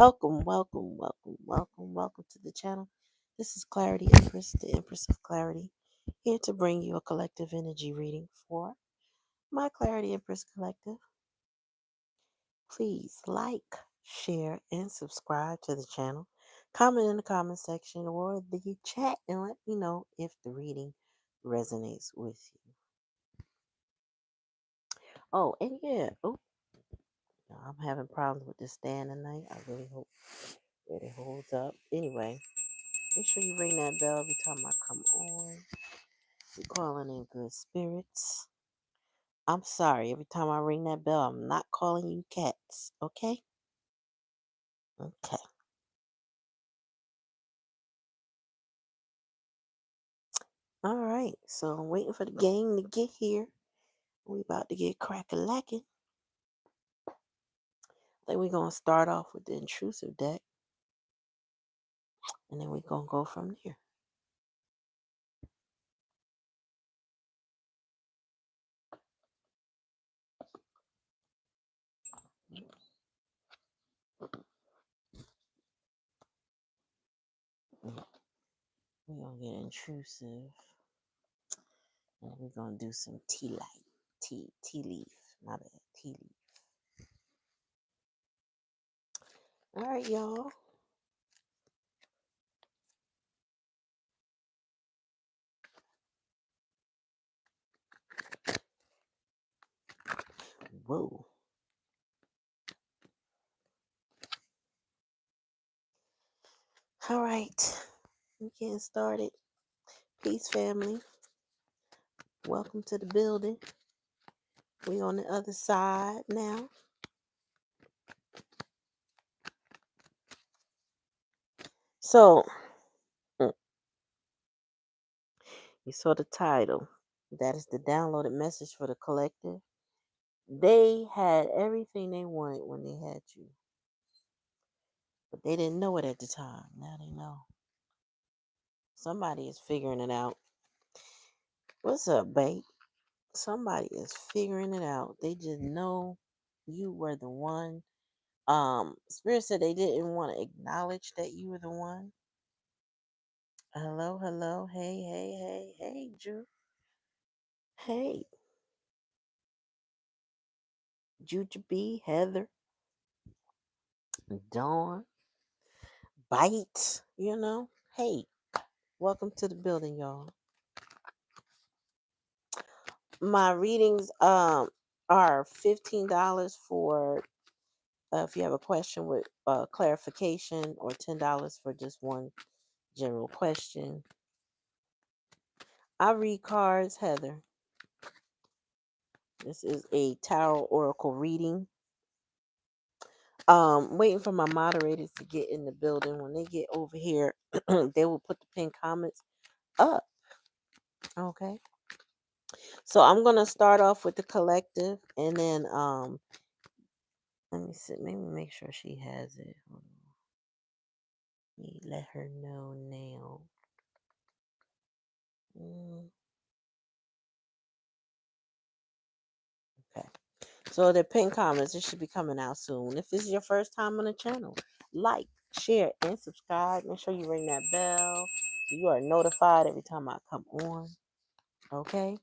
Welcome to the channel. This is Clarity Empress, the Empress of Clarity, here to bring you a collective energy reading for my Clarity Empress Collective. Please like, share, and subscribe to the channel. Comment in the comment section or the chat and let me know if the reading resonates with you. Oh, and yeah, I'm having problems with this stand tonight. I really hope that it holds up. Anyway. Make sure you ring that bell every time I come on. You're calling in good spirits. I'm sorry, every time I ring that bell, I'm not calling you cats, okay? Okay. All right, so I'm waiting for the gang to get here. We about to get crack-a-lacking. I think we're going to start off with the intrusive deck, and then we're going to go from there. We're going to get intrusive, and we're going to do some tea light. Tea leaf. My bad. Tea leaf. All right, y'all. Whoa. All right. We're getting started. Peace, family. Welcome to the building. We on the other side now. So, you saw the title. That is the downloaded message for the collective. They had everything they wanted when they had you. But they didn't know it at the time. Now they know. Somebody is figuring it out. What's up, babe? Somebody is figuring it out. They just know you were the one. Spirit said they didn't want to acknowledge that you were the one. Hello. Hey, Drew. Hey, Jujubee, Heather, Dawn, Bite, Hey, welcome to the building, y'all. My readings are $15 for if you have a question with clarification, or $10 for just one general question. I read cards, Heather. This is a tarot oracle reading. Waiting for my moderators to get in the building. When they get over here, they will put the pinned comments up. Okay. So I'm gonna start off with the collective, and then let me see. Maybe make sure she has it. Hold on. Let me let her know now. Okay. So the pinned comments, it should be coming out soon. If this is your first time on the channel, like, share, and subscribe. Make sure you ring that bell so you are notified every time I come on. Okay.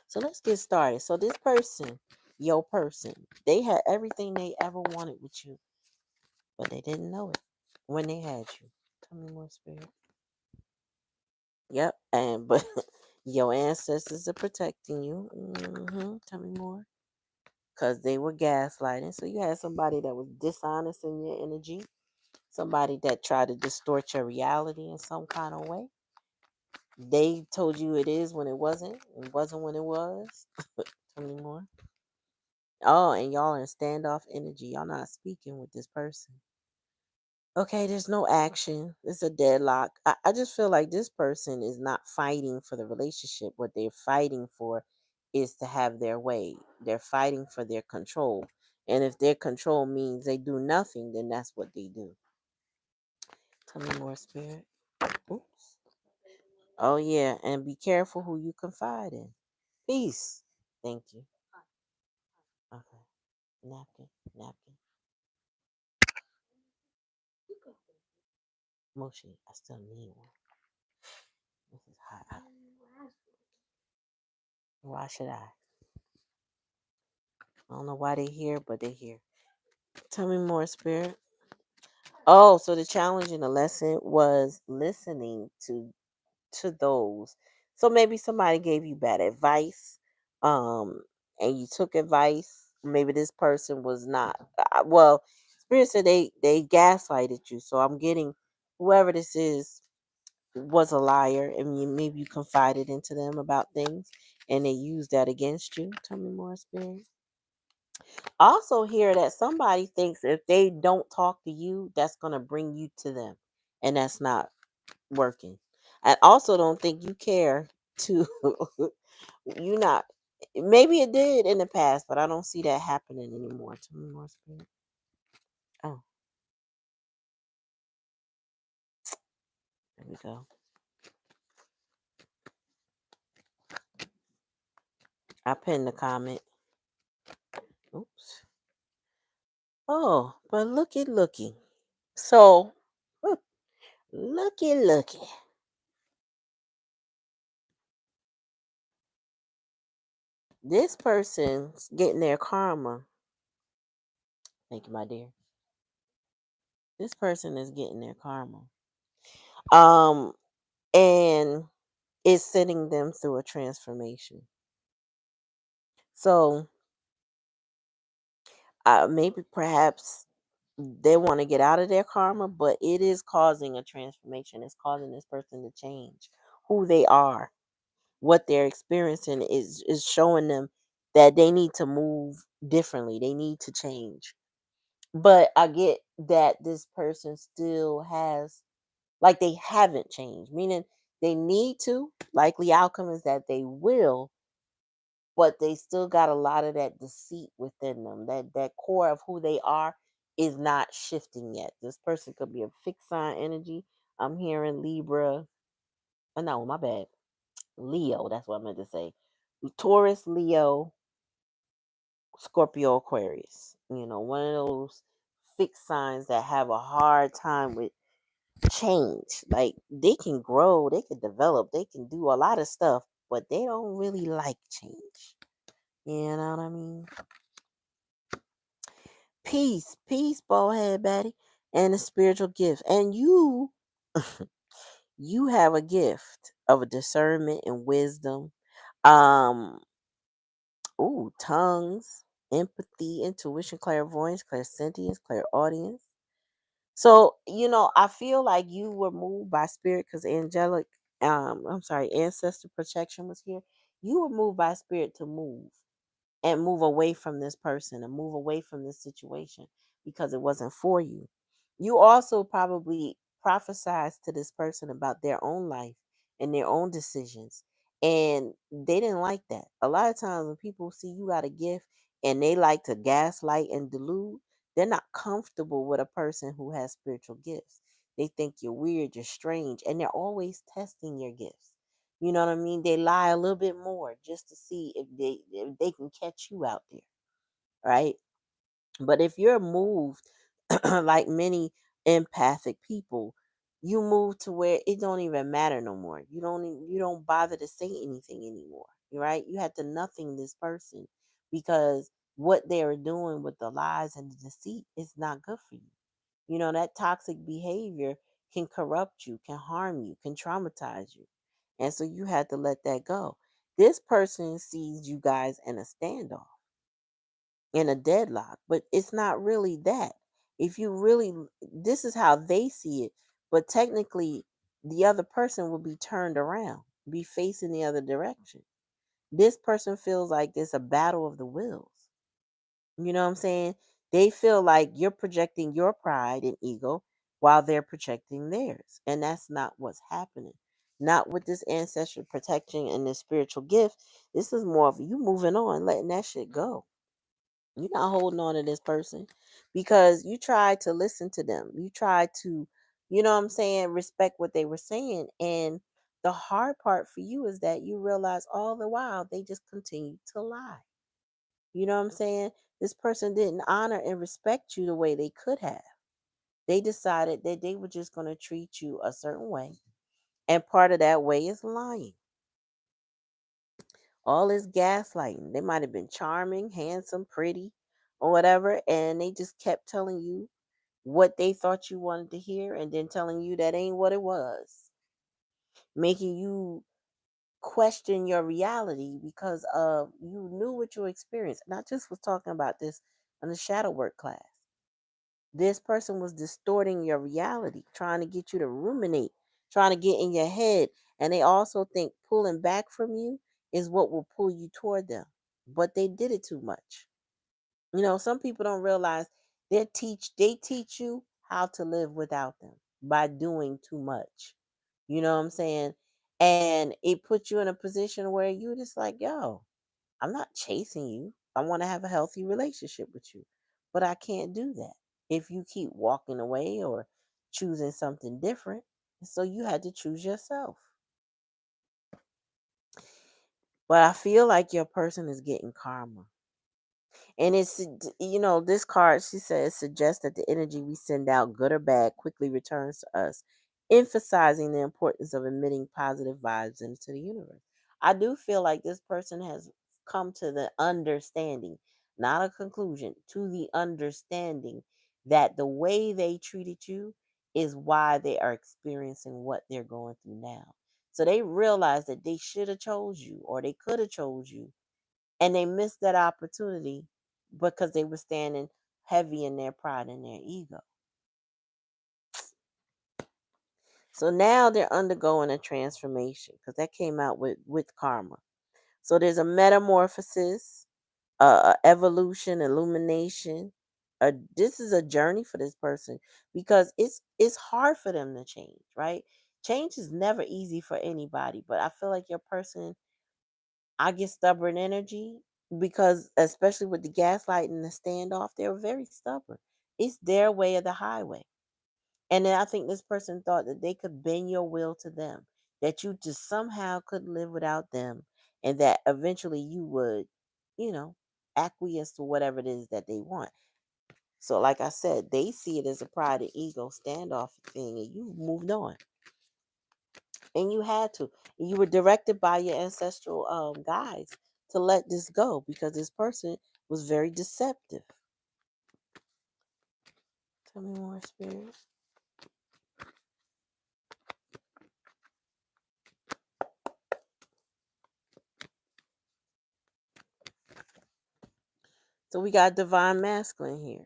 So let's get started. So this person, your person, they had everything they ever wanted with you, but they didn't know it when they had you. Tell me more, Spirit. Yep. But your ancestors are protecting you. Tell me more. Because they were gaslighting. So you had somebody that was dishonest in your energy, somebody that tried to distort your reality in some kind of way. They told you it is when it wasn't when it was. Tell me more. Oh, and y'all are in standoff energy. Y'all not speaking with this person. Okay, there's no action. It's a deadlock. I just feel like this person is not fighting for the relationship. What they're fighting for is to have their way. They're fighting for their control. And if their control means they do nothing, then that's what they do. Tell me more, Spirit. Oops. Oh, yeah. And be careful who you confide in. Peace. Thank you. Okay. Napkin. Moshi, I still need one. This is hot out. Why should I? I don't know why they're here, but they're here. Tell me more, Spirit. Oh, so the challenge in the lesson was listening to those. So maybe somebody gave you bad advice, um, and you took advice. Maybe this person was not. Well, Spirit said they gaslighted you. So I'm getting whoever this is was a liar, and maybe you confided into them about things, and they used that against you. Tell me more, Spirit. Also, hear that somebody thinks if they don't talk to you, that's gonna bring you to them, and that's not working. I also don't think you care to you not maybe it did in the past, but I don't see that happening anymore. Tell me more, Spirit. Oh, there we go. I pinned the comment. Oops. Oh, but looky. So looky. This person's getting their karma. Thank you, my dear. This person is getting their karma. Um, and it's sending them through a transformation. So maybe perhaps they want to get out of their karma, but it is causing a transformation. It's causing this person to change who they are. What they're experiencing is showing them that they need to move differently. They need to change. But I get that this person still has, like, they haven't changed, meaning they need to. Likely outcome is that they will, but they still got a lot of that deceit within them. That core of who they are is not shifting yet. This person could be a fixed sign energy. I'm hearing Libra. Oh, no, my bad. Leo. That's what I meant to say. Taurus, Leo, Scorpio, Aquarius. One of those fixed signs that have a hard time with change. Like, they can grow, they can develop, they can do a lot of stuff, but they don't really like change. You know what I mean? Peace, ballhead Betty, and a spiritual gift. And you have a gift of a discernment and wisdom. Um, tongues, empathy, intuition, clairvoyance, clairsentience, clairaudience. So, I feel like you were moved by spirit because ancestor protection was here. You were moved by spirit to move and move away from this person and move away from this situation because it wasn't for you. You also probably prophesied to this person about their own life and their own decisions. And they didn't like that. A lot of times when people see you got a gift and they like to gaslight and delude, they're not comfortable with a person who has spiritual gifts. They think you're weird, you're strange, and they're always testing your gifts. You know what I mean? They lie a little bit more just to see if they can catch you out there, right? But if you're moved like many empathic people, you move to where it don't even matter no more. You don't bother to say anything anymore, right? You have to nothing this person because what they're doing with the lies and the deceit is not good for you. That toxic behavior can corrupt you, can harm you, can traumatize you. And so you have to let that go. This person sees you guys in a standoff, in a deadlock, but it's not really that. If you really, this is how they see it, but technically, the other person will be turned around, be facing the other direction. This person feels like it's a battle of the wills. You know what I'm saying? They feel like you're projecting your pride and ego while they're projecting theirs. And that's not what's happening. Not with this ancestral protection and this spiritual gift. This is more of you moving on, letting that shit go. You're not holding on to this person because you tried to listen to them. You tried to, what I'm saying, respect what they were saying. And the hard part for you is that you realize all the while they just continue to lie. You know what I'm saying? This person didn't honor and respect you the way they could have. They decided that they were just going to treat you a certain way. And part of that way is lying. All this gaslighting. They might have been charming, handsome, pretty, or whatever. And they just kept telling you what they thought you wanted to hear and then telling you that ain't what it was. Making you question your reality because of you knew what you experienced. And I just was talking about this in the shadow work class. This person was distorting your reality, trying to get you to ruminate, trying to get in your head. And they also think pulling back from you is what will pull you toward them. But they did it too much. Some people don't realize they teach you how to live without them by doing too much. You know what I'm saying? And it puts you in a position where you're just like, yo, I'm not chasing you. I want to have a healthy relationship with you. But I can't do that if you keep walking away or choosing something different. So you had to choose yourself. But I feel like your person is getting karma. And this card, she says, suggests that the energy we send out, good or bad, quickly returns to us, emphasizing the importance of emitting positive vibes into the universe. I do feel like this person has come to the understanding, not a conclusion, to the understanding that the way they treated you is why they are experiencing what they're going through now. So they realize that they should have chose you or they could have chose you and they missed that opportunity because they were standing heavy in their pride and their ego. So now they're undergoing a transformation because that came out with karma. So there's a metamorphosis, evolution, illumination. This is a journey for this person because it's hard for them to change, right? Change is never easy for anybody, but I feel like your person, I get stubborn energy because, especially with the gaslight and the standoff, they're very stubborn. It's their way of the highway. And then I think this person thought that they could bend your will to them, that you just somehow couldn't live without them, and that eventually you would, you know, acquiesce to whatever it is that they want. So, like I said, they see it as a pride and ego standoff thing, and you've moved on. And you had to. You were directed by your ancestral guides to let this go because this person was very deceptive. Tell me more, spirit. So we got divine masculine here.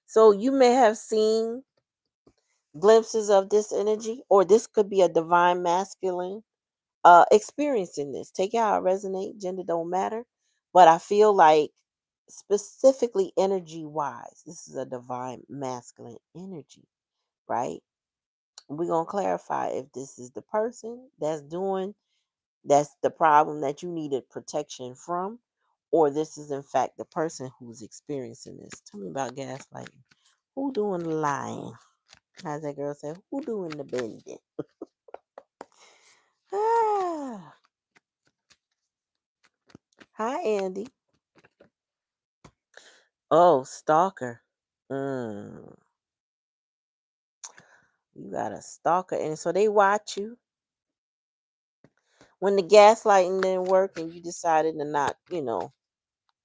So you may have seen glimpses of this energy, or this could be a divine masculine experiencing this. Take it how it resonates. Gender don't matter. But I feel like specifically energy wise, this is a divine masculine energy, right? We're going to clarify if this is the person that's the problem that you needed protection from, or this is in fact the person who's experiencing this. Tell me about gaslighting. Who doing the lying? How's that girl say? Who doing the bending? Ah. Hi, Andy. Oh, stalker. Mm, you got a stalker, and so they watch you. When the gaslighting didn't work, and you decided to not,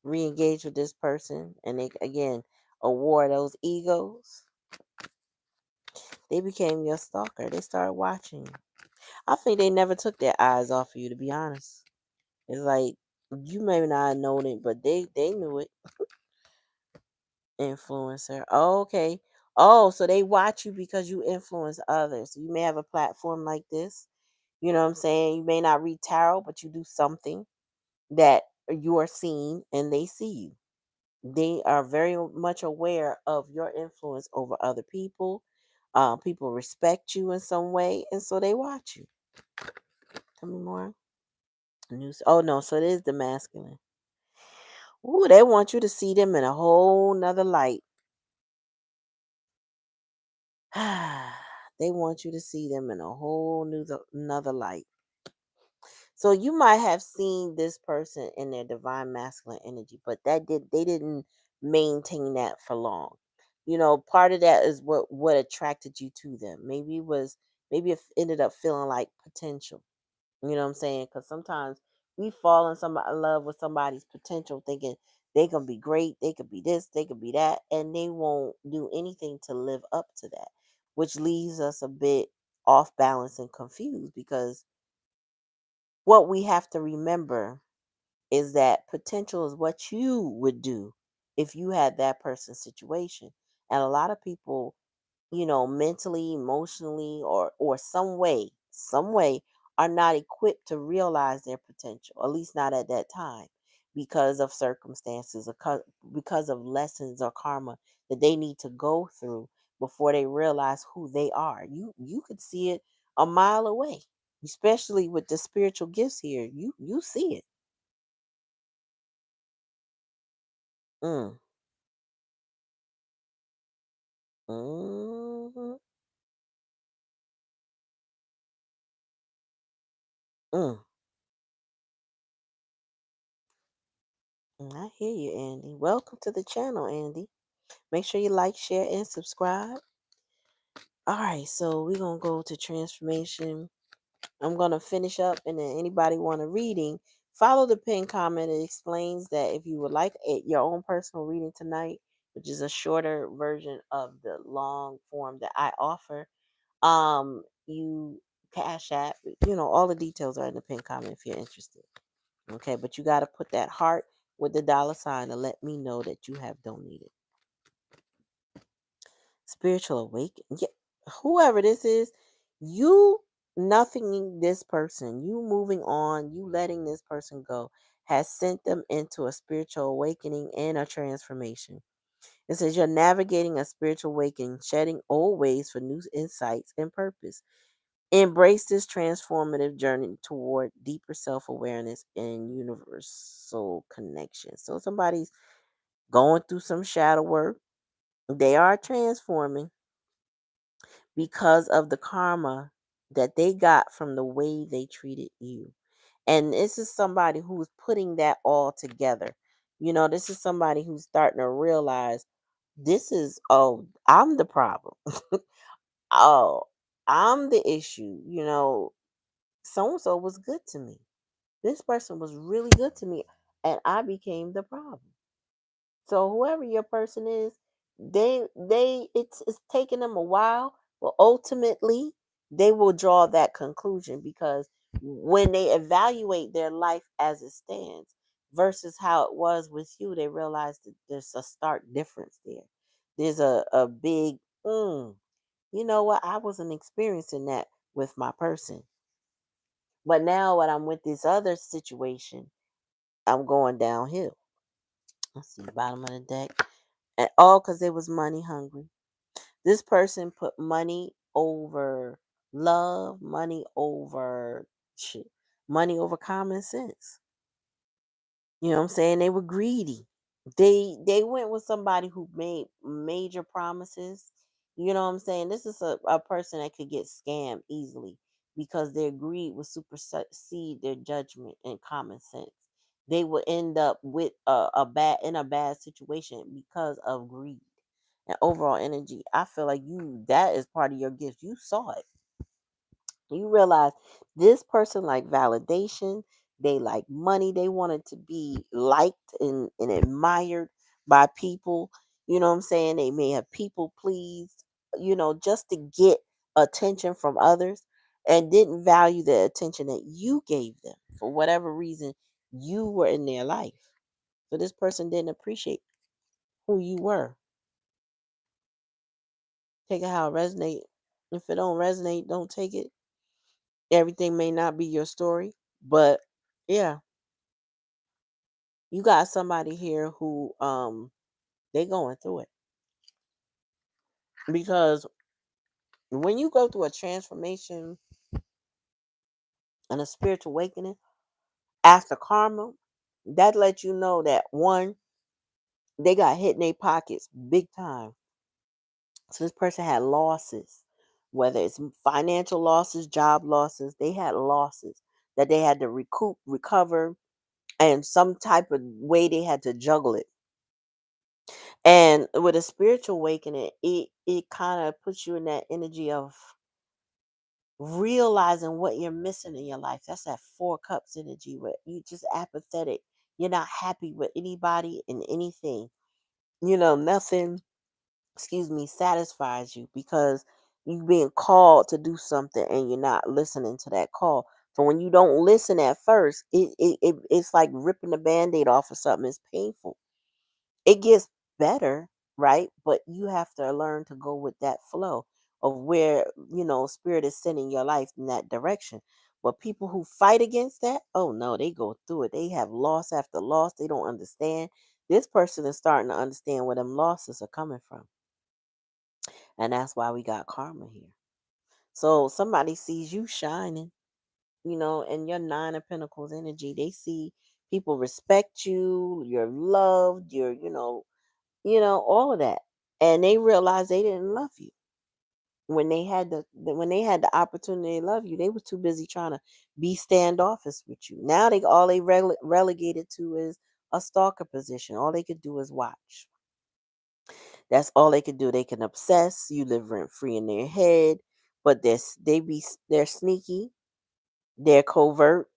re-engage with this person, and they again award those egos, they became your stalker. They started watching you. I think they never took their eyes off of you, to be honest. It's like you may not have known it, but they knew it. Influencer. Oh, okay. Oh, so they watch you because you influence others. You may have a platform like this. You know what I'm saying? You may not read tarot, but you do something that you are seen and they see you. They are very much aware of your influence over other people. People respect you in some way, and so they watch you. Tell me more. News. Oh no, so it is the masculine. Ooh, they want you to see them in a whole nother light. They want you to see them in a whole new another light. So you might have seen this person in their divine masculine energy, but they didn't maintain that for long. Part of that is what attracted you to them. Maybe it ended up feeling like potential. You know what I'm saying? Because sometimes we fall in love with somebody's potential, thinking they can be great, they could be this, they could be that, and they won't do anything to live up to that, which leaves us a bit off balance and confused. Because what we have to remember is that potential is what you would do if you had that person's situation. And a lot of people, mentally, emotionally, or some way are not equipped to realize their potential, at least not at that time, because of circumstances, or because of lessons or karma that they need to go through before they realize who they are. You could see it a mile away, especially with the spiritual gifts here. You see it. Mm. Hmm. Mm. I hear you, Andy. Welcome to the channel, Andy. Make sure you like, share, and subscribe. All right, so we're gonna go to transformation. I'm gonna finish up, and then anybody want a reading, follow the pin comment. It explains that if you would like your own personal reading tonight, which is a shorter version of the long form that I offer, you cash app. All the details are in the pin comment if you're interested. Okay, but you got to put that heart with the dollar sign to let me know that you have donated. Spiritual awakening. Yeah, whoever this is, you nothing this person, you moving on, you letting this person go has sent them into a spiritual awakening and a transformation. It says you're navigating a spiritual awakening, shedding old ways for new insights and purpose. Embrace this transformative journey toward deeper self awareness and universal connection. So, somebody's going through some shadow work. They are transforming because of the karma that they got from the way they treated you. And this is somebody who's putting that all together. This is somebody who's starting to realize oh, I'm the problem. Oh, I'm the issue. So and so was good to me. This person was really good to me, and I became the problem. So whoever your person is, it's taking them a while, but ultimately they will draw that conclusion, because when they evaluate their life as it stands versus how it was with you, they realize that there's a stark difference there. There's a big you know what? I wasn't experiencing that with my person. But now when I'm with this other situation, I'm going downhill. Let's see, bottom of the deck. And all because they was money hungry. This person put money over love, shit, money over common sense. You know what I'm saying? They were greedy. They went with somebody who made major promises. You know what I'm saying? This is a person that could get scammed easily because their greed would supersede their judgment and common sense. They would end up with a bad situation because of greed and overall energy. I feel like that is part of your gift. You saw it. You realize this person like validation, they like money, they wanted to be liked and admired by people. You know what I'm saying? They may have people pleased, just to get attention from others, and didn't value the attention that you gave them for whatever reason you were in their life. So this person didn't appreciate who you were. Take it how it resonate. If it don't resonate, don't take it. Everything may not be your story, but yeah, you got somebody here who they going through it, because when you go through a transformation and a spiritual awakening after karma, that lets you know that one, they got hit in their pockets big time. So this person had losses, whether it's financial losses, job losses. They had losses that they had to recover, and some type of way they had to juggle it. And with a spiritual awakening, it kind of puts you in that energy of realizing what you're missing in your life. That's that four cups energy where you just apathetic. You're not happy with anybody and anything. Nothing, excuse me, satisfies you because you being called to do something and you're not listening to that call. So when you don't listen at first, it's like ripping the band-aid off of something. It's painful. It gets better, right? But you have to learn to go with that flow of where, spirit is sending your life in that direction. But people who fight against that, oh no, they go through it. They have loss after loss. They don't understand. This person is starting to understand where them losses are coming from. And that's why we got karma here. So somebody sees you shining, and your nine of pentacles energy. They see people respect you, you're loved, you're, all of that. And they realized they didn't love you. When they had the opportunity to love you, they were too busy trying to be standoffish with you. Now they relegated to is a stalker position. All they could do is watch. That's all they could do. They can obsess. You live rent free in their head, but they're sneaky. They're covert.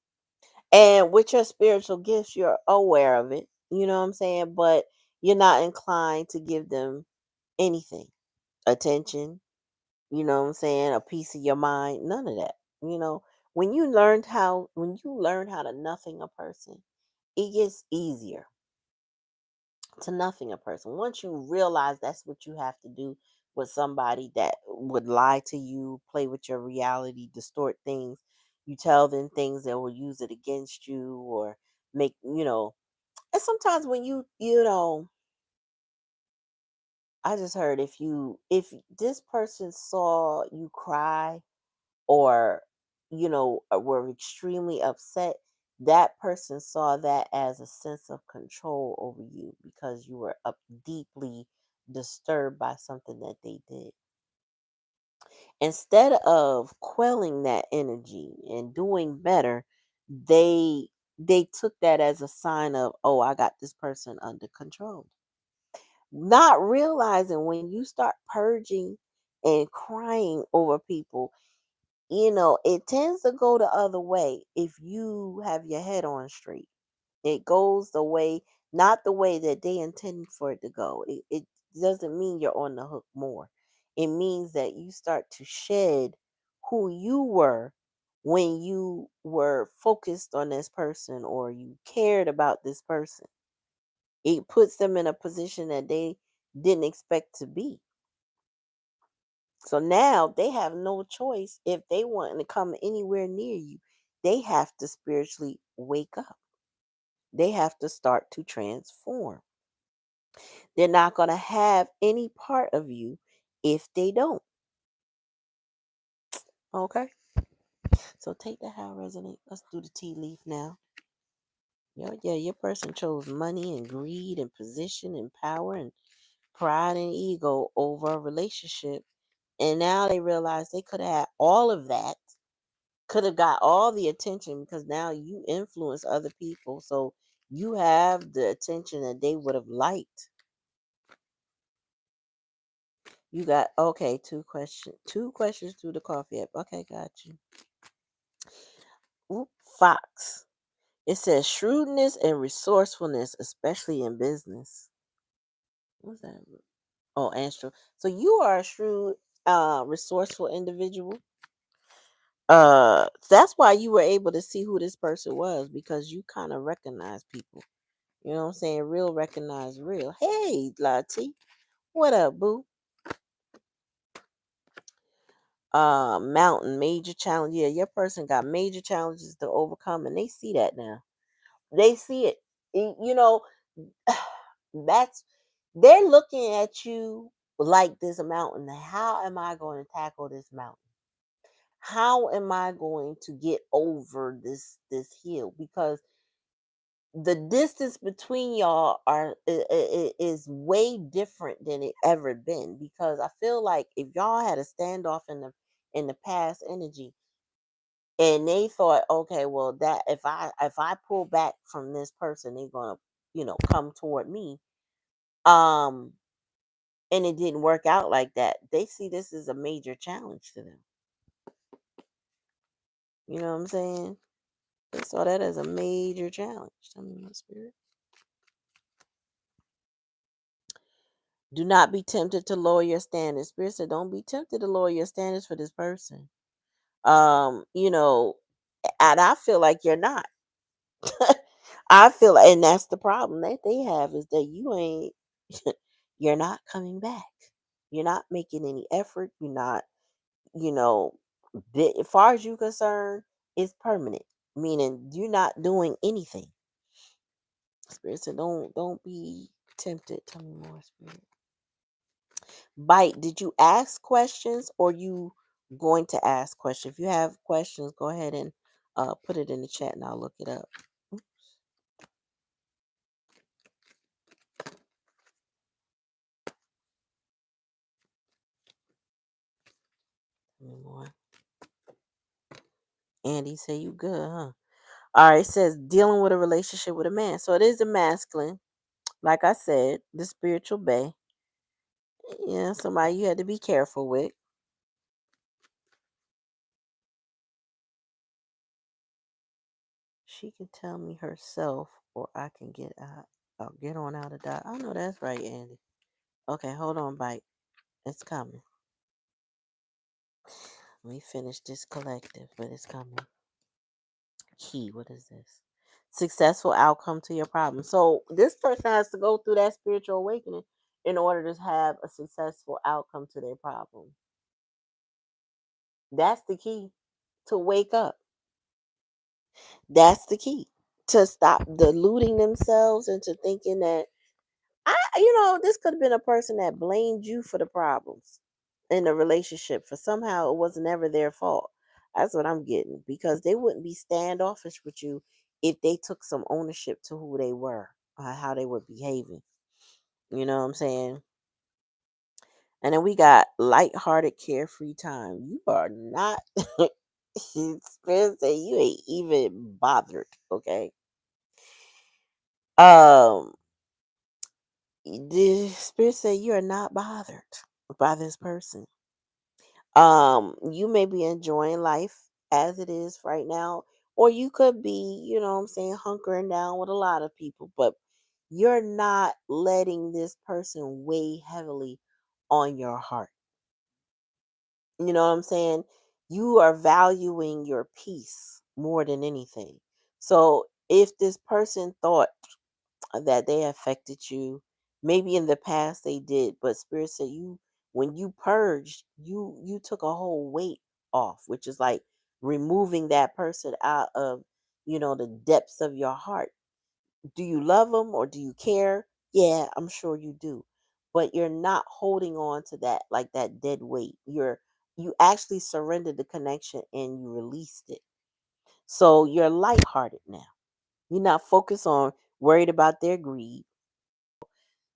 And with your spiritual gifts, you're aware of it. You know what I'm saying? But you're not inclined to give them anything, attention, what I'm saying, a piece of your mind, none of that. You know, when you learn how to nothing a person, it gets easier to nothing a person. Once you realize that's what you have to do with somebody that would lie to you, play with your reality, distort things, you tell them things that will use it against you or make, and sometimes when I just heard if this person saw you cry or were extremely upset, that person saw that as a sense of control over you because you were up deeply disturbed by something that they did. Instead of quelling that energy and doing better, they they took that as a sign of, oh, I got this person under control, not realizing when you start purging and crying over people, it tends to go the other way if you have your head on straight. It goes the way, not the way that they intended for it to go. It doesn't mean you're on the hook more. It means that you start to shed who you were when you were focused on this person or you cared about this person. It puts them in a position that they didn't expect to be. So now they have no choice if they want to come anywhere near you. They have to spiritually wake up. They have to start to transform. They're not going to have any part of you if they don't. Okay? So take that how resonate. Let's do the tea leaf now. Yeah, your person chose money and greed and position and power and pride and ego over a relationship. And now they realize they could have all of that, could have got all the attention because now you influence other people. So you have the attention that they would have liked. You got okay, two questions through the coffee app. Okay, got you. Oop, Fox. It says shrewdness and resourcefulness, especially in business. What's that? Oh, Astro. So you are a shrewd, resourceful individual. That's why you were able to see who this person was because you kind of recognize people. You know what I'm saying? Real recognize real. Hey, Lati. What up, boo? Mountain, major challenge. Yeah, your person got major challenges to overcome, and they see that now. They see it. You know, that's they're looking at you like this mountain. How am I going to tackle this mountain? How am I going to get over this hill? Because the distance between y'all is way different than it ever been. Because I feel like if y'all had a standoff in the past energy, and they thought, okay, well, that if I pull back from this person, they're gonna come toward me. um and it didn't work out like that, they see this as a major challenge to them. You know what I'm saying? They saw that as a major challenge. Tell me, my spirit. Do not be tempted to lower your standards. Spirit said, don't be tempted to lower your standards for this person. You know, and I feel like you're not. I feel, and that's the problem that they have, is that you ain't, you're not coming back. You're not making any effort. You're not, you know, as far as you're concerned, it's permanent. Meaning you're not doing anything. Spirit said, don't be tempted. Tell me more, spirit. Bite, did you ask questions or you going to ask questions? If you have questions, go ahead and put it in the chat and I'll look it up. Tell me more. Andy say you good, huh? All right, it says dealing with a relationship with a man. So it is a masculine. Like I said, the spiritual bay. Yeah, somebody you had to be careful with. She can tell me herself, or I can get out. I'll get on out of that. I know that's right, Andy. Okay, hold on, bite. It's coming. Let me finish this collective, but it's coming. Key, what is this? Successful outcome to your problem. So this person has to go through that spiritual awakening in order to have a successful outcome to their problem. That's the key, to wake up. That's the key, to stop deluding themselves into thinking that this could have been a person that blamed you for the problems in the relationship, for somehow it was never their fault. That's what I'm getting, because they wouldn't be standoffish with you if they took some ownership to who they were, how they were behaving. You know what I'm saying? And then we got lighthearted, carefree time. You are not. Spirit say you ain't even bothered. Okay. Um, the spirit say you are not bothered by this person. You may be enjoying life as it is right now, or you could be, what I'm saying, hunkering down with a lot of people, but you're not letting this person weigh heavily on your heart. You know what I'm saying? You are valuing your peace more than anything. So if this person thought that they affected you, maybe in the past they did, but spirit said, you, when you purged, you took a whole weight off, which is like removing that person out of, the depths of your heart. Do you love them or do you care? Yeah, I'm sure you do. But you're not holding on to that, like that dead weight. You actually surrendered the connection and you released it. So you're lighthearted now. You're not focused on worried about their greed.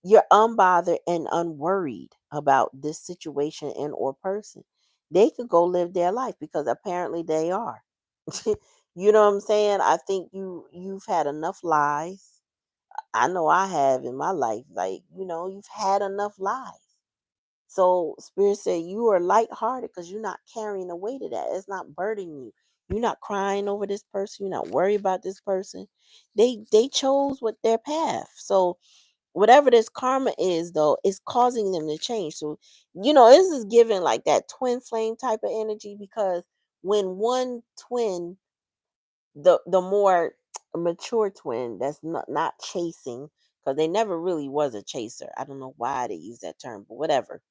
You're unbothered and unworried about this situation and or person. They could go live their life because apparently they are. You know what I'm saying? I think you've had enough lies. I know I have in my life. Like, you've had enough lies. So spirit said you are lighthearted because you're not carrying the weight of that. It's not burdening you. You're not crying over this person. You're not worried about this person. They chose what their path. So whatever this karma is, though, is causing them to change. So this is giving like that twin flame type of energy, because when one twin, the more mature twin, that's not chasing, because they never really was a chaser. I don't know why they use that term, but whatever.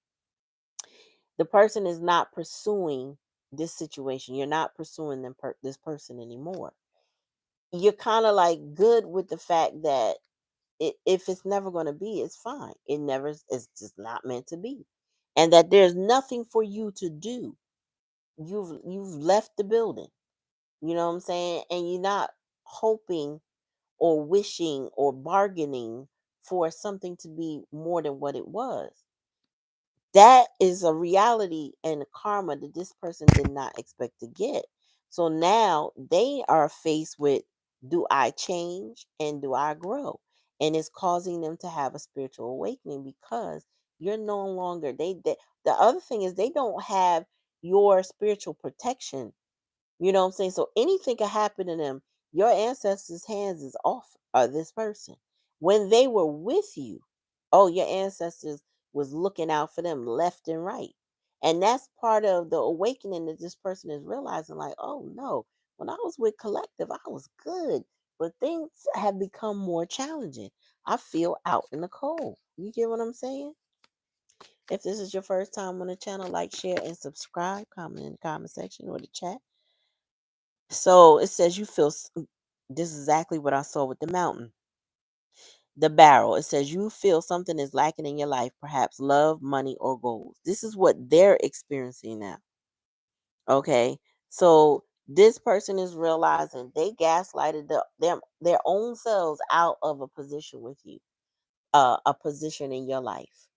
The person is not pursuing this situation. You're not pursuing this person anymore. You're kind of like good with the fact that if it's never going to be, it's fine. It's just not meant to be, and that there's nothing for you to do. You've left the building. You know what I'm saying? And you're not hoping or wishing or bargaining for something to be more than what it was. That is a reality and a karma that this person did not expect to get. So now they are faced with, do I change and do I grow? and it's causing them to have a spiritual awakening because you're no longer they the other thing is they don't have your spiritual protection. You know what I'm saying? So anything can happen to them. Your ancestors' hands is off of this person. When they were with you, oh, your ancestors was looking out for them left and right. And that's part of the awakening that this person is realizing, like, oh no, when I was with collective, I was good. But things have become more challenging. I feel out in the cold. You get what I'm saying? If this is your first time on the channel, like, share, and subscribe. Comment in the comment section or the chat. So it says you feel this is exactly what I saw with the mountain. The barrel. It says you feel something is lacking in your life, perhaps love, money, or goals. This is what they're experiencing now. Okay. So this person is realizing they gaslighted their own selves out of a position with you, a position in your life.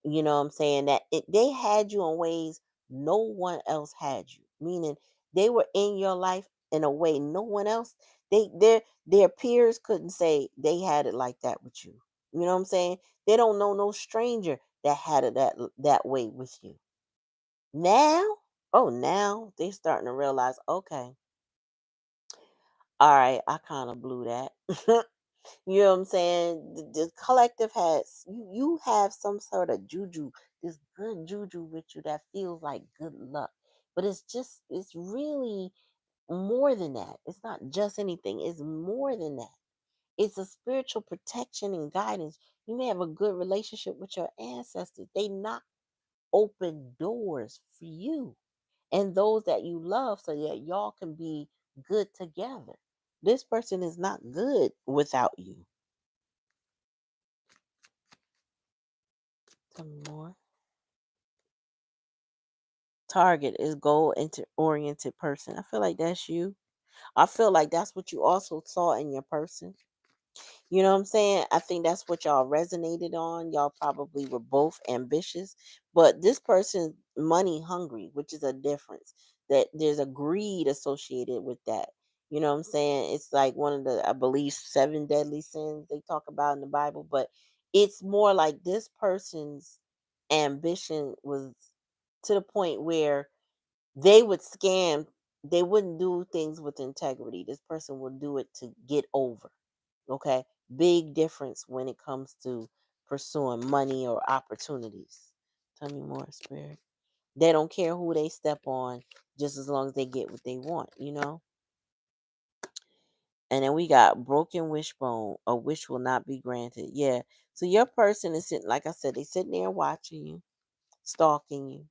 You know what I'm saying? That they had you in ways no one else had you. Meaning they were in your life in a way no one else. Their peers couldn't say they had it like that with you. You know what I'm saying? They don't know no stranger that had it that way with you. Now, oh, now they starting to realize, okay, all right, I kind of blew that. You know what I'm saying? The collective has you have some sort of juju, this good juju with you that feels like good luck. But it's really more than that. It's not just anything, it's more than that. It's a spiritual protection and guidance. You may have a good relationship with your ancestors. They knock open doors for you and those that you love so that y'all can be good together. This person is not good without you. Tell me more. Target is goal oriented person. I feel like that's you. I feel like that's what you also saw in your person. You know what I'm saying? I think that's what y'all resonated on. Y'all probably were both ambitious, but this person's money hungry, which is a difference. That there's a greed associated with that. You know what I'm saying? It's like one of the, I believe, 7 deadly sins they talk about in the Bible, but it's more like this person's ambition was to the point where they would scam, they wouldn't do things with integrity. This person will do it to get over. Okay. Big difference when it comes to pursuing money or opportunities. Tell me more, Spirit. They don't care who they step on, just as long as they get what they want, you know? And then we got broken wishbone. A wish will not be granted. Yeah. So your person is sitting, like I said, they sitting there watching you, stalking you,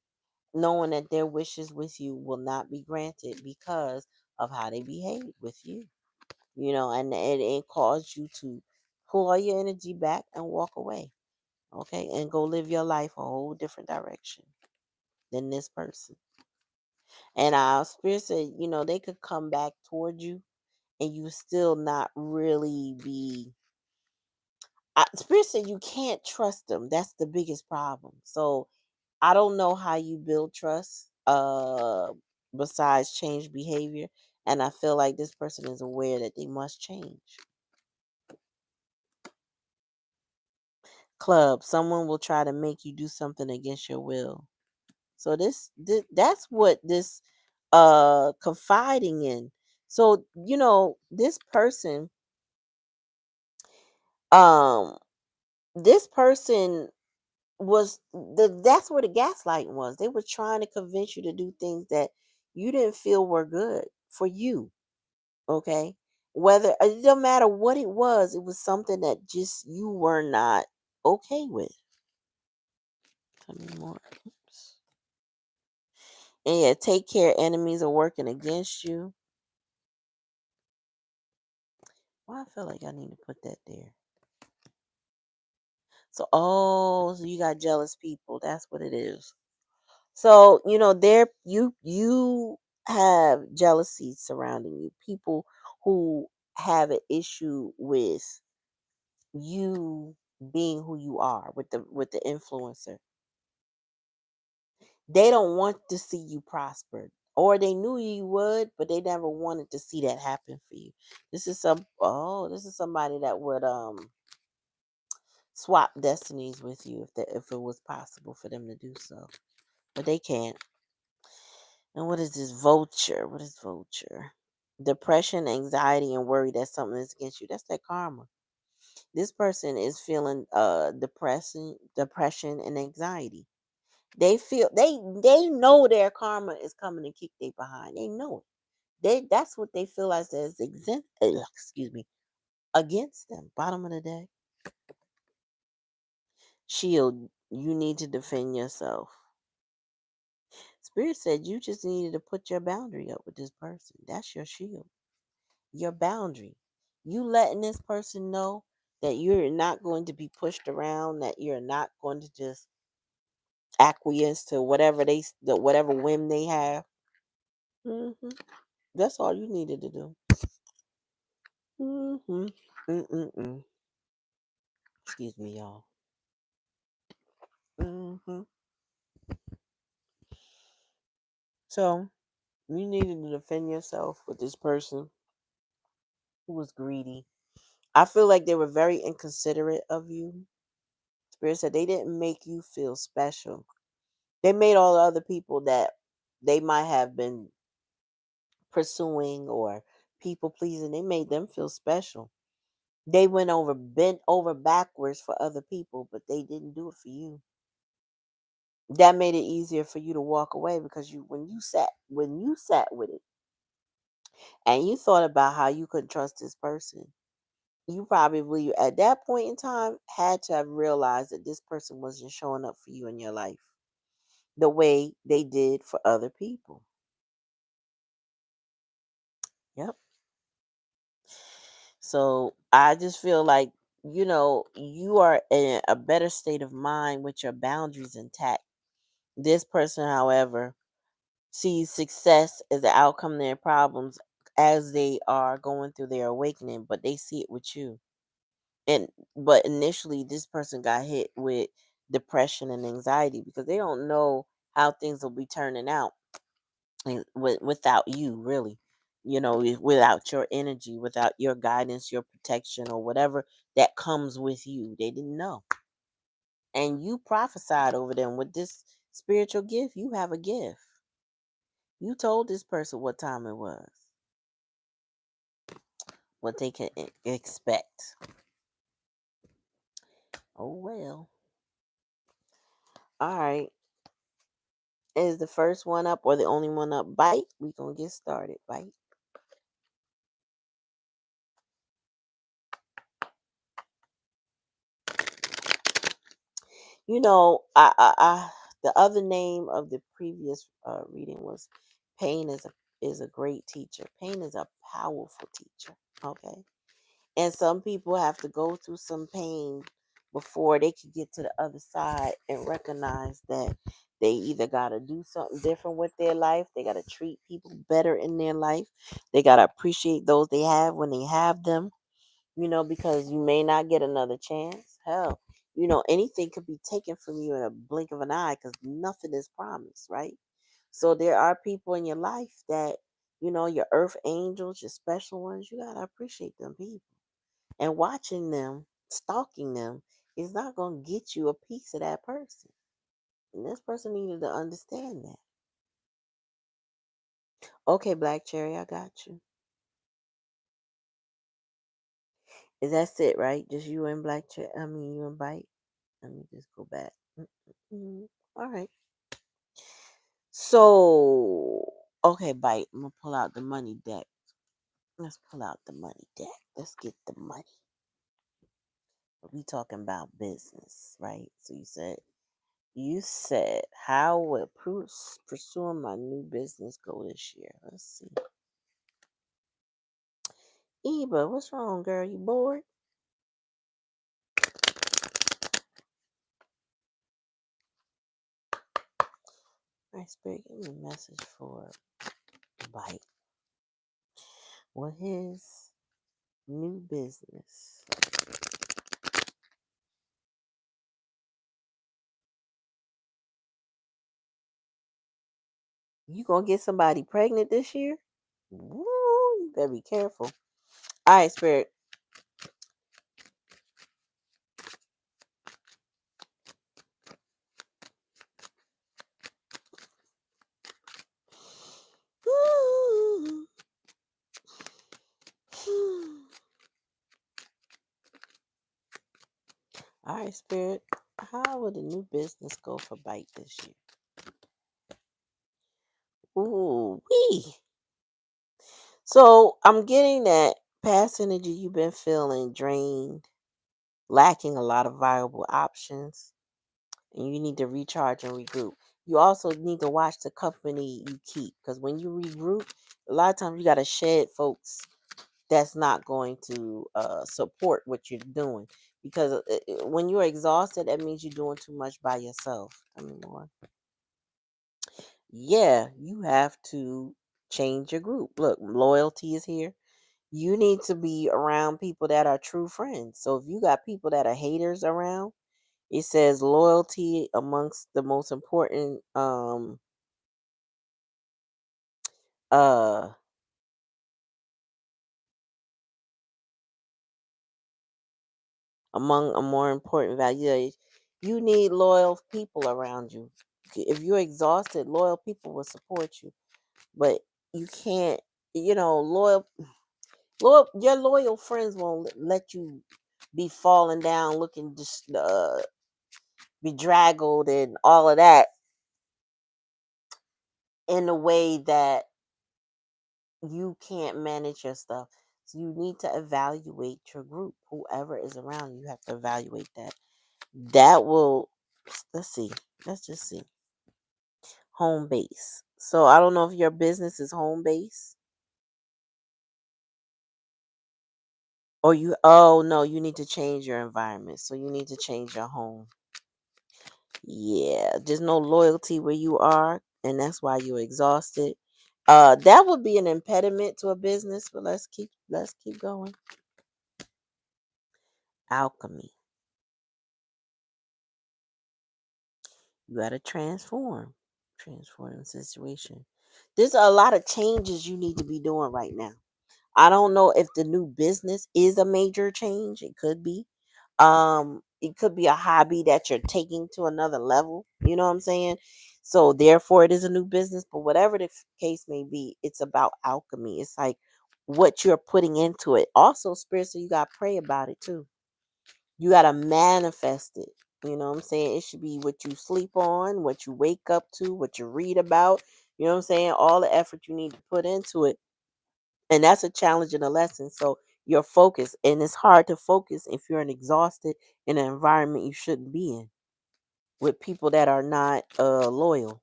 knowing that their wishes with you will not be granted because of how they behave with you. You know, and it caused you to pull all your energy back and walk away. Okay, and go live your life a whole different direction than this person. And our spirit said, you know, they could come back toward you and you still not really be. Spirit said you can't trust them. That's the biggest problem. So I don't know how you build trust besides change behavior. And I feel like this person is aware that they must change. Club, someone will try to make you do something against your will. So this that's what this confiding in. So, you know, um this person was that's where the gaslighting was. They were trying to convince you to do things that you didn't feel were good for you. Okay? Whether it don't matter what it was something that just you were not okay with. Tell me more. Oops. And yeah, take care. Enemies are working against you. Well, I feel like I need to put that there. So, oh, so you got jealous people. That's what it is. So, you know, you have jealousy surrounding you. People who have an issue with you being who you are with the influencer. They don't want to see you prosper. Or they knew you would, but they never wanted to see that happen for you. This is somebody that would swap destinies with you if it was possible for them to do so. But they can't. And what is this vulture? What is vulture? Depression, anxiety, and worry that something is against you. That's that karma. This person is feeling depression and anxiety. They feel they know their karma is coming to kick they behind. They know it. That's what they feel as is excuse me, against them. Bottom of the day. Shield, you need to defend yourself. Spirit said you just needed to put your boundary up with this person. That's your shield. Your boundary. You letting this person know that you're not going to be pushed around, that you're not going to just acquiesce to whatever whim they have. hmm That's all you needed to do. hmm Mm-mm-mm. Excuse me, y'all. hmm So you needed to defend yourself with this person who was greedy. I feel like they were very inconsiderate of you. Spirit said they didn't make you feel special. They made all the other people that they might have been pursuing or people pleasing, they made them feel special. They bent over backwards for other people, but they didn't do it for you. That made it easier for you to walk away because when you sat with it and you thought about how you couldn't trust this person, you probably at that point in time had to have realized that this person wasn't showing up for you in your life the way they did for other people. Yep. So I just feel like, you are in a better state of mind with your boundaries intact. This person, however, sees success as the outcome of their problems as they are going through their awakening, but they see it with you. But initially this person got hit with depression and anxiety because they don't know how things will be turning out without you, really. Without your energy, without your guidance, your protection, or whatever that comes with you. They didn't know. And you prophesied over them with this spiritual gift. You have a gift. You told this person what time it was, what they can expect. Oh, well. All right. Is the first one up or the only one up? Bite. We gonna get started. Bite. The other name of the previous reading was pain is a great teacher. Pain is a powerful teacher. Okay, and some people have to go through some pain before they can get to the other side and recognize that they either got to do something different with their life, they got to treat people better in their life, they got to appreciate those they have when they have them, because you may not get another chance. Hell, anything could be taken from you in a blink of an eye because nothing is promised, right? So there are people in your life that, your earth angels, your special ones, you got to appreciate them people. And watching them, stalking them, is not going to get you a piece of that person. And this person needed to understand that. Okay, Black Cherry, I got you. Is that it, right? Just you and Black Cherry? I mean, you and Bite? Let me just go back. All right. So, okay, Bite. I'm gonna pull out the money deck. Let's pull out the money deck. Let's get the money. We talking about business, right? So you said how would pursuing my new business go this year? Let's see. Eva, what's wrong, girl? You bored? All right, Spirit, give me a message for Bite. What his new business? You gonna get somebody pregnant this year? Woo, you better be careful. All right, Spirit. right, Spirit. How would a new business go for Bite this year? Ooh, wee. So I'm getting that past energy you've been feeling drained, lacking a lot of viable options, and you need to recharge and regroup. You also need to watch the company you keep because when you regroup, a lot of times you got to shed folks that's not going to support what you're doing because when you're exhausted, that means you're doing too much by yourself. Tell me more. Yeah, you have to change your group. Look, loyalty is here. You need to be around people that are true friends. So if you got people that are haters around, it says loyalty amongst the most important uh among a more important value. Yeah, you need loyal people around you. If you're exhausted, loyal people will support you. But you can't, loyal your loyal friends won't let you be falling down looking just bedraggled and all of that in a way that you can't manage your stuff. So you need to evaluate your group. Whoever is around you, you have to evaluate that. That will, let's see, let's just see. Home base. So I don't know if your business is home base or oh no, you need to change your environment. So you need to change your home. Yeah, there's no loyalty where you are, and that's why you're exhausted. That would be an impediment to a business, but let's keep going. Alchemy. You gotta transform the situation. There's a lot of changes you need to be doing right now. I don't know if the new business is a major change. It could be. It could be a hobby that you're taking to another level. You know what I'm saying? So therefore it is a new business. But whatever the case may be, it's about alchemy. It's like what you're putting into it. Also, spirit, so you gotta pray about it too. You got to manifest it. You know what I'm saying? It should be what you sleep on, what you wake up to, what you read about. You know what I'm saying? All the effort you need to put into it. And that's a challenge and a lesson. So your focus, and it's hard to focus if you're exhausted in an environment you shouldn't be in with people that are not loyal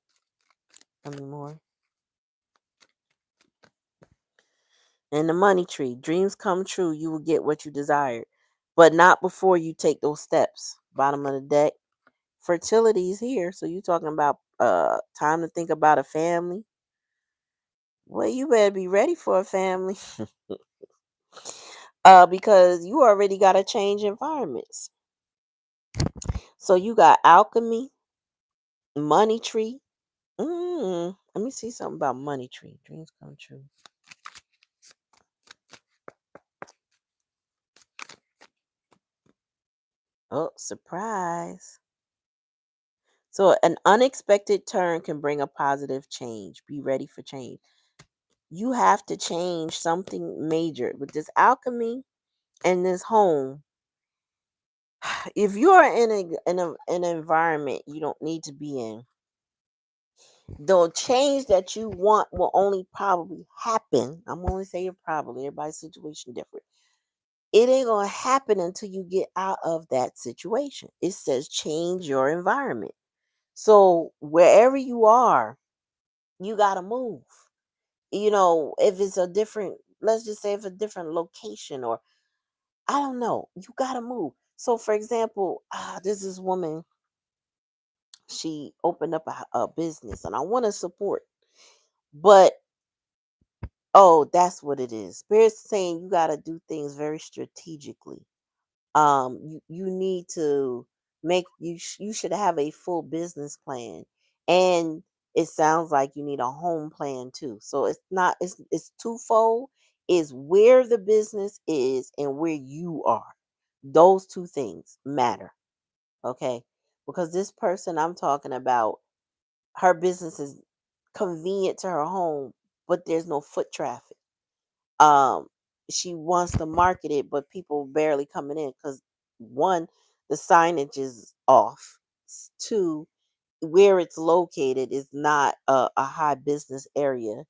anymore. And the money tree, dreams come true. You will get what you desired, but not before you take those steps. Bottom of the deck. Fertility is here. So you talking about time to think about a family. Well, you better be ready for a family. Because you already got to change environments. So you got alchemy, money tree. Let me see something about money tree. Dreams come true. Oh, surprise. So an unexpected turn can bring a positive change. Be ready for change. You have to change something major with this alchemy and this home. If you're in an environment you don't need to be in, the change that you want will only probably happen. I'm only saying probably. Everybody's situation different. It ain't gonna happen until you get out of that situation. It says change your environment. So wherever you are, you gotta move. If it's a different, let's just say if a different location, or I don't know, you gotta move. So for example, there's this woman. She opened up a business, and I want to support, but oh, that's what it is. Spirit's saying you got to do things very strategically. You need to you should have a full business plan, and it sounds like you need a home plan too. So it's not it's twofold. Is where the business is and where you are. Those two things matter. Okay, because this person I'm talking about, her business is convenient to her home, but there's no foot traffic. Um, she wants to market it, but people barely coming in because one, the signage is off. Two, where it's located is not a high business area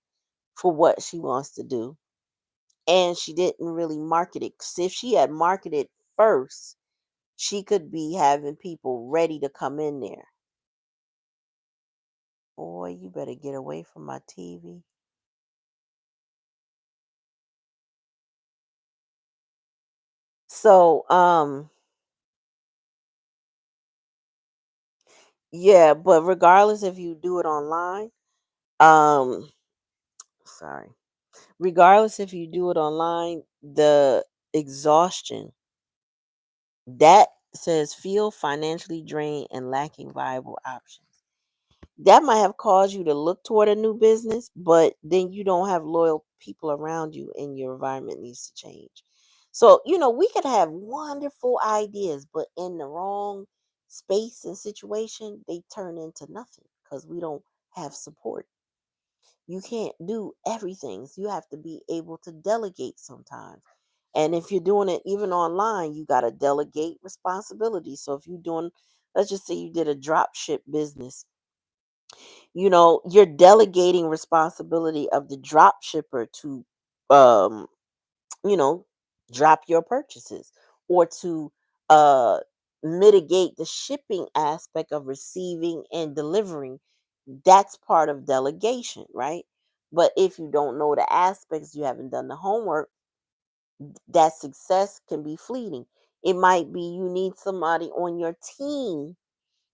for what she wants to do. And she didn't really market it. 'Cause if she had marketed first, she could be having people ready to come in there. Boy, you better get away from my TV. So, yeah, but regardless if you do it online, um, sorry. Regardless if you do it online, the exhaustion that says feel financially drained and lacking viable options. That might have caused you to look toward a new business, but then you don't have loyal people around you and your environment needs to change. So, we could have wonderful ideas, but in the wrong space and situation, they turn into nothing because we don't have support. You can't do everything. So you have to be able to delegate sometimes. And if you're doing it even online, you got to delegate responsibility. So if you're doing, let's just say you did a drop ship business, you're delegating responsibility of the drop shipper to, um, you know, drop your purchases or to uh, mitigate the shipping aspect of receiving and delivering. That's part of delegation, right? But if you don't know the aspects, you haven't done the homework, that success can be fleeting. It might be you need somebody on your team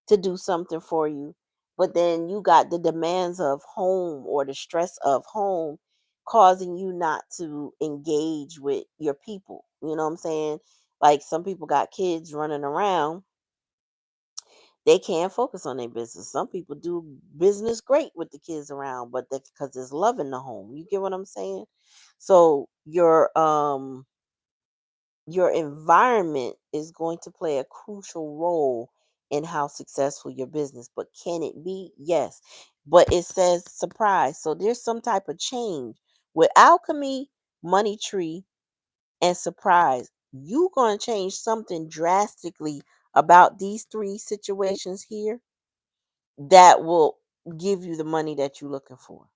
to do something for you, but then you got the demands of home or the stress of home causing you not to engage with your people. You know what I'm saying? Like some people got kids running around, they can't focus on their business. Some people do business great with the kids around, but that's because there's love in the home. You get what I'm saying? So your environment is going to play a crucial role in how successful your business. But can it be? Yes. But it says surprise. So there's some type of change with alchemy, money tree, and surprise. You going to change something drastically about these three situations here that will give you the money that you're looking for.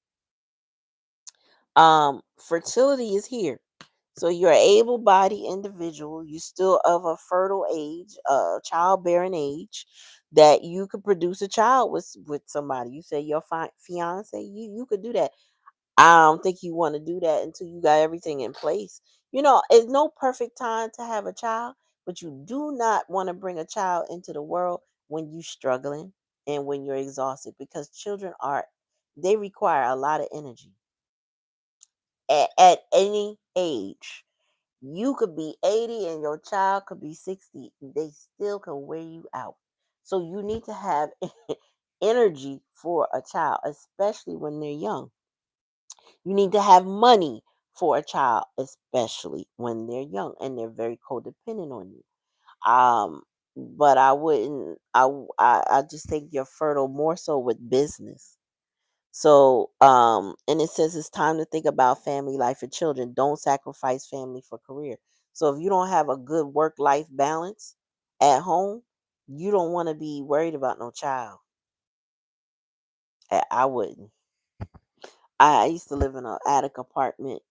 Fertility is here. So you're an able-bodied individual. You still of a fertile age, childbearing age, that you could produce a child with somebody. You say your fiance, you could do that. I don't think you want to do that until you got everything in place. It's no perfect time to have a child, but you do not want to bring a child into the world when you're struggling and when you're exhausted because children they require a lot of energy at any age. You could be 80 and your child could be 60. They still can wear you out. So you need to have energy for a child, especially when they're young. You need to have money for a child, especially when they're young and they're very codependent on you. Um, but I wouldn't. I just think you're fertile more so with business. So, and it says it's time to think about family life and children. Don't sacrifice family for career. So if you don't have a good work life balance at home, you don't want to be worried about no child. I wouldn't. I used to live in an attic apartment.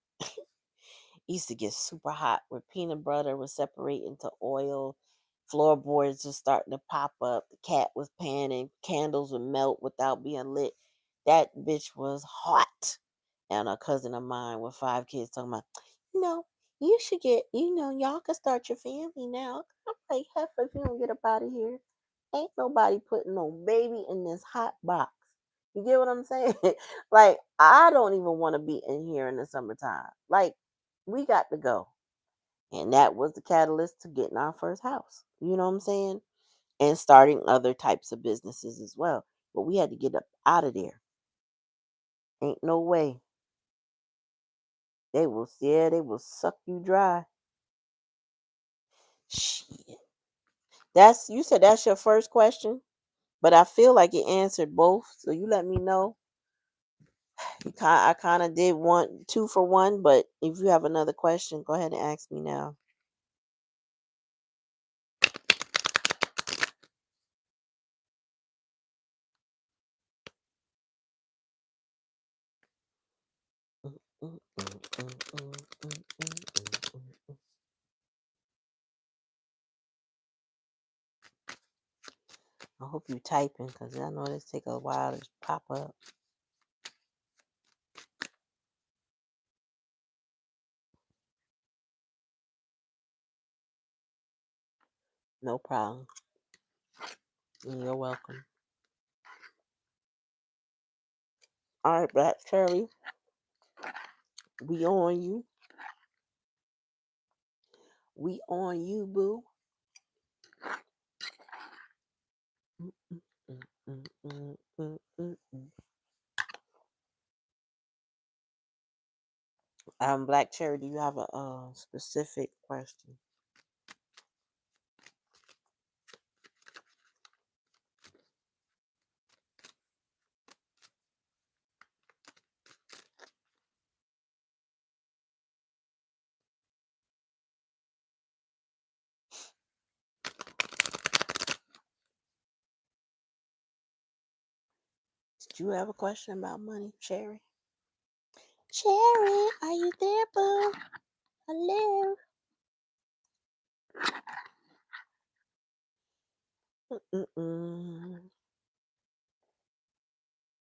Used to get super hot where peanut butter was separating to oil. Floorboards was starting to pop up. The cat was panning. Candles would melt without being lit. That bitch was hot. And a cousin of mine with 5 kids talking about, you know, you should get, y'all can start your family now. I'm like, heifer, if you don't get up out of here, ain't nobody putting no baby in this hot box. You get what I'm saying? Like, I don't even want to be in here in the summertime. Like, we got to go. And that was the catalyst to getting our first house. You know what I'm saying? And starting other types of businesses as well. But we had to get up out of there. Ain't no way. They will suck you dry. Shit. You said that's your first question, but I feel like it answered both. So you let me know. I kind of did want two for one, but if you have another question, go ahead and ask me now. mm, mm, mm, mm, mm, mm, mm. I hope you typing because I know this take a while to pop up. No problem. You're welcome. All right, Black Cherry, we on you. We on you, boo. Mm, mm, mm, mm, mm, mm, mm, mm. Black Cherry, do you have a specific question? Did you have a question about money, Cherry? Cherry, are you there, boo? Hello. Mm-mm.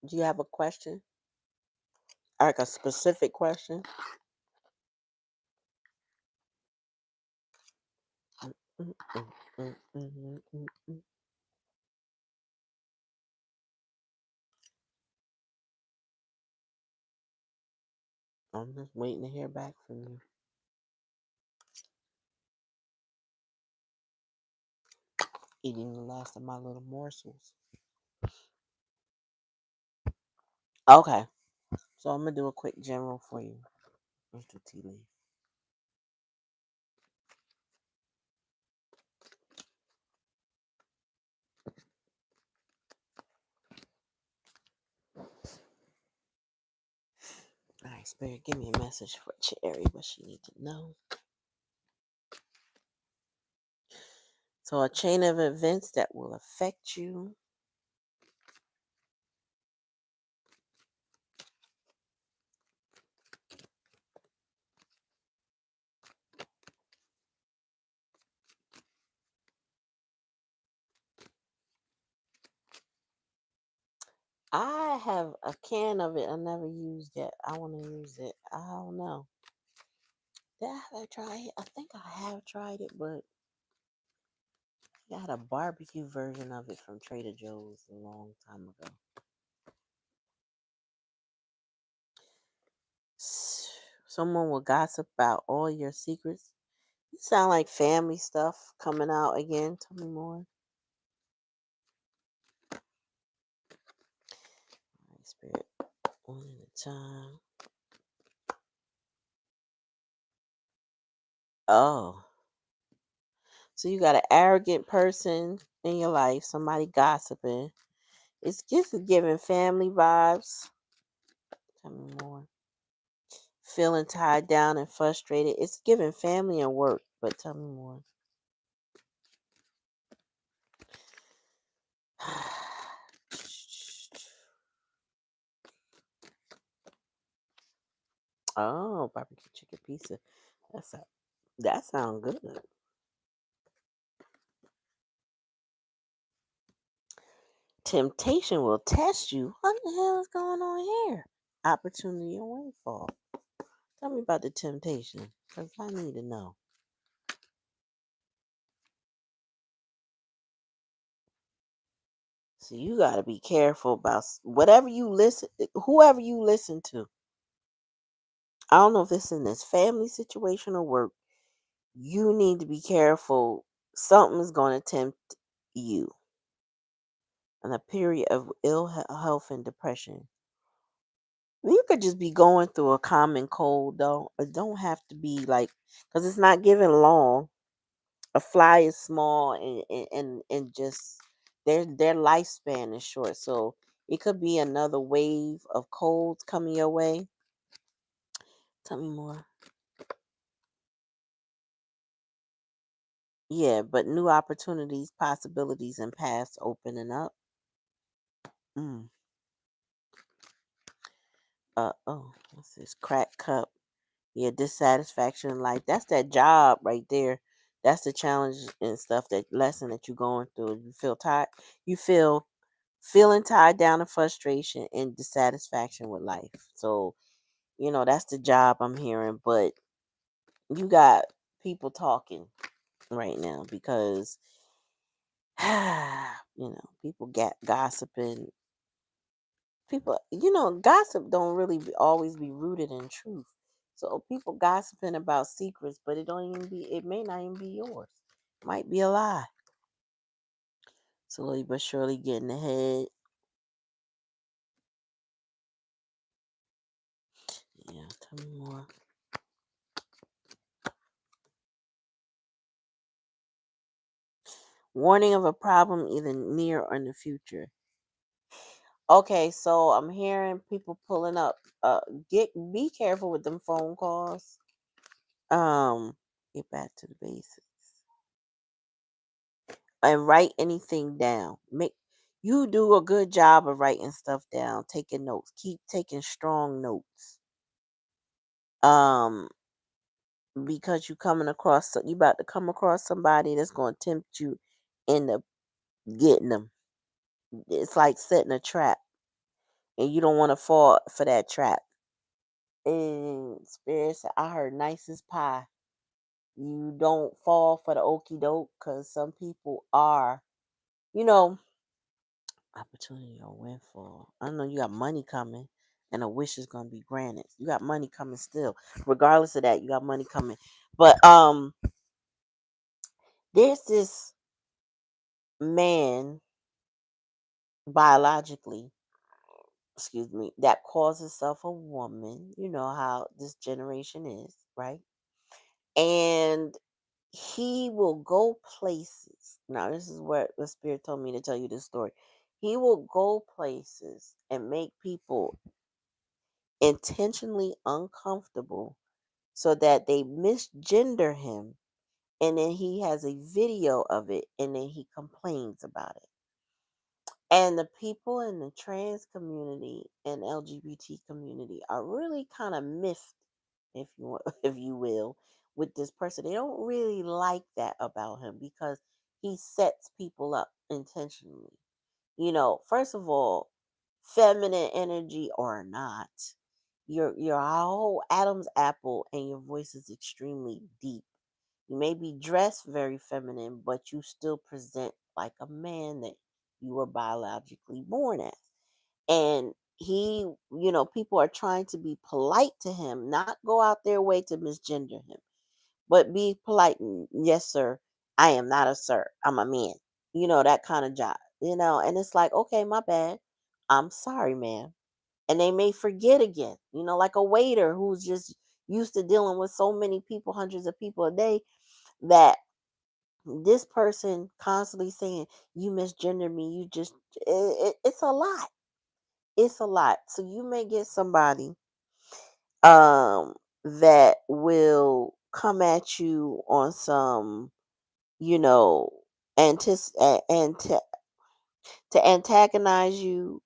Do you have a question? Like a specific question? Mm-mm. I'm just waiting to hear back from you. Eating the last of my little morsels. Okay, so I'm gonna do a quick general for you, Mr. Tea Leaf. All right, Spirit, give me a message for Cherry. What she need to know. So, a chain of events that will affect you. I have a can of it. I never used it. I want to use it. I don't know. Did I have tried it? I think I have tried it, but I got a barbecue version of it from Trader Joe's a long time ago. Someone will gossip about all your secrets. You sound like family stuff coming out again. Tell me more. All right, Spirit. One at a time. Oh. So you got an arrogant person in your life, somebody gossiping. It's just giving family vibes. Tell me more. Feeling tied down and frustrated. It's giving family and work, but tell me more. Oh, barbecue chicken pizza. That's a, that sounds good. Temptation will test you. What the hell is going on here? Opportunity and windfall. Tell me about the temptation, because I need to know. So you got to be careful about whatever you listen, whoever you listen to. I don't know if it's in this family situation or work. You need to be careful. Something is going to tempt you in a period of ill health and depression. You could just be going through a common cold, though. It don't have to be like, because it's not giving long. A fly is small and just their lifespan is short. So it could be another wave of colds coming your way. Tell me more. Yeah, but new opportunities, possibilities, and paths opening up. Mm. What's this? Crack cup. Yeah, dissatisfaction in life. That's that job right there. That's the challenge and stuff, that lesson that you're going through. You feel tired. You feel feeling tied down to frustration and dissatisfaction with life. So, that's the job I'm hearing. But you got people talking right now because, people get gossiping. People, gossip don't really always be rooted in truth. So people gossiping about secrets, but it may not even be yours. It might be a lie. Slowly but surely getting ahead. Yeah, tell me more. Warning of a problem either near or in the future. Okay, so I'm hearing people pulling up. Be careful with them phone calls. Get back to the basics and write anything down. You do a good job of writing stuff down, taking notes. Keep taking strong notes. Um, because you about to come across somebody that's going to tempt you into getting them. It's like setting a trap, and you don't want to fall for that trap. And spirit said, I heard nice as pie. You don't fall for the okey doke, because some people are, you know, opportunity or windfall. I know you got money coming and a wish is gonna be granted. You got money coming still. Regardless of that, you got money coming. But there's this man biologically, excuse me, that calls himself a woman. You know how this generation is, right? And he will go places. Now, this is what the spirit told me to tell you this story. He will go places and make people intentionally uncomfortable so that they misgender him, and then he has a video of it, and then he complains about it. And the people in the trans community and LGBT community are really kind of miffed, if you want, if you will, with this person. They don't really like that about him because he sets people up intentionally. First of all, feminine energy or not, you're a whole Adam's apple, and your voice is extremely deep. You may be dressed very feminine, but you still present like a man that you were biologically born as. And people are trying to be polite to him, not go out their way to misgender him, but be polite. Yes, sir. I am not a sir. I'm a man. That kind of job. And it's like, okay, my bad. I'm sorry, man. And they may forget again. Like a waiter who's just used to dealing with so many people, hundreds of people a day, that this person constantly saying, you misgender me, it's a lot. It's a lot. So you may get somebody that will come at you on some, you know to antagonize you,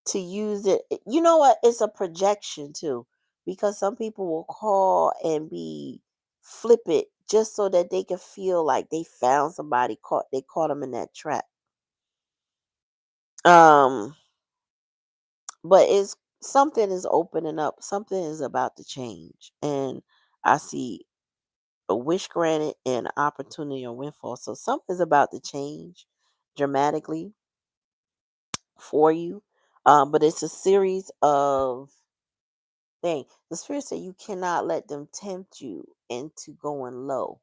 to use it. You know what, it's a projection too, because some people will call and be flippant just so that they can feel like they found somebody, caught them in that trap. um but it's something is opening up, something is about to change, and I see a wish granted and an opportunity or windfall. So something's about to change dramatically for you. But it's a series of things. The spirit said you cannot let them tempt you into going low.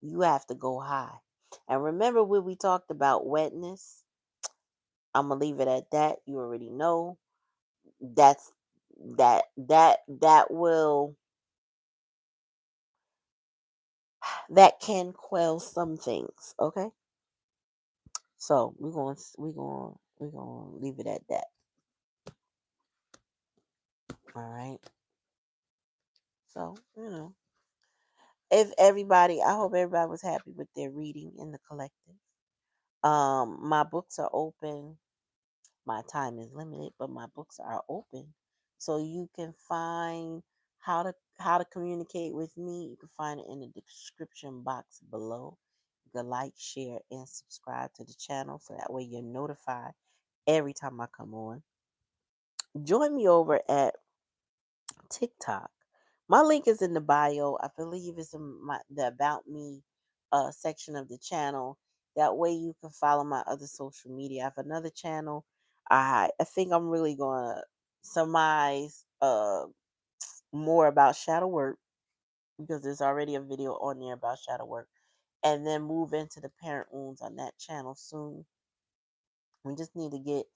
You have to go high. And remember when we talked about wetness? I'm gonna leave it at that. You already know. That's that will that can quell some things. Okay. So we're going to leave it at that. All right. So, if everybody, I hope everybody was happy with their reading in the collective. My books are open my time is limited, but my books are open. So you can find how to communicate with me. You can find it in the description box below. You can like, share, and subscribe to the channel so that way you're notified every time I come on. Join me over at TikTok. My link is in the bio. I believe it's in the About Me section of the channel. That way you can follow my other social media. I have another channel. I think I'm really going to surmise more about shadow work because there's already a video on there about shadow work. And then move into the parent wounds on that channel soon. We just need to get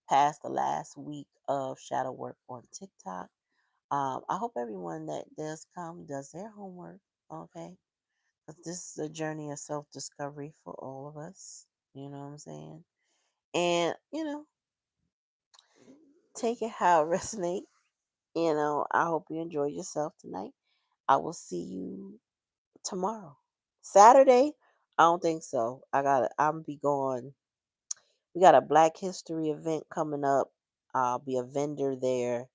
past the last week of shadow work on TikTok. I hope everyone that does come does their homework, okay? Because this is a journey of self discovery for all of us. You know what I'm saying? And, take it how it resonates. I hope you enjoy yourself tonight. I will see you tomorrow. Saturday? I don't think so. I'm be going. We got a Black History event coming up. I'll be a vendor there.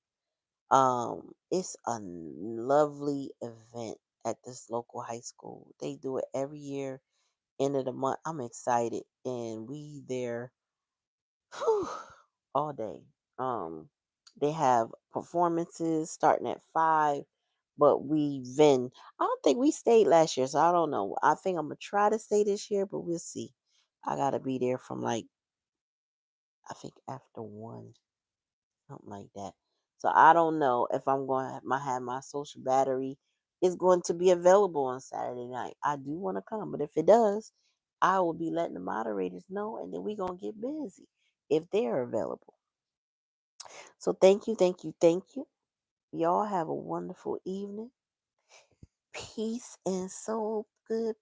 It's a lovely event at this local high school. They do it every year, end of the month. I'm excited, and we there whew, all day. They have performances starting at 5, but I don't think we stayed last year, so I don't know. I think I'm gonna try to stay this year, but we'll see. I gotta be there from like I think after 1. Something like that. So I don't know if I'm going to have my social battery is going to be available on Saturday night. I do want to come, but if it does, I will be letting the moderators know, and then we're going to get busy if they're available. So thank you, thank you, thank you. Y'all have a wonderful evening. Peace and soul good.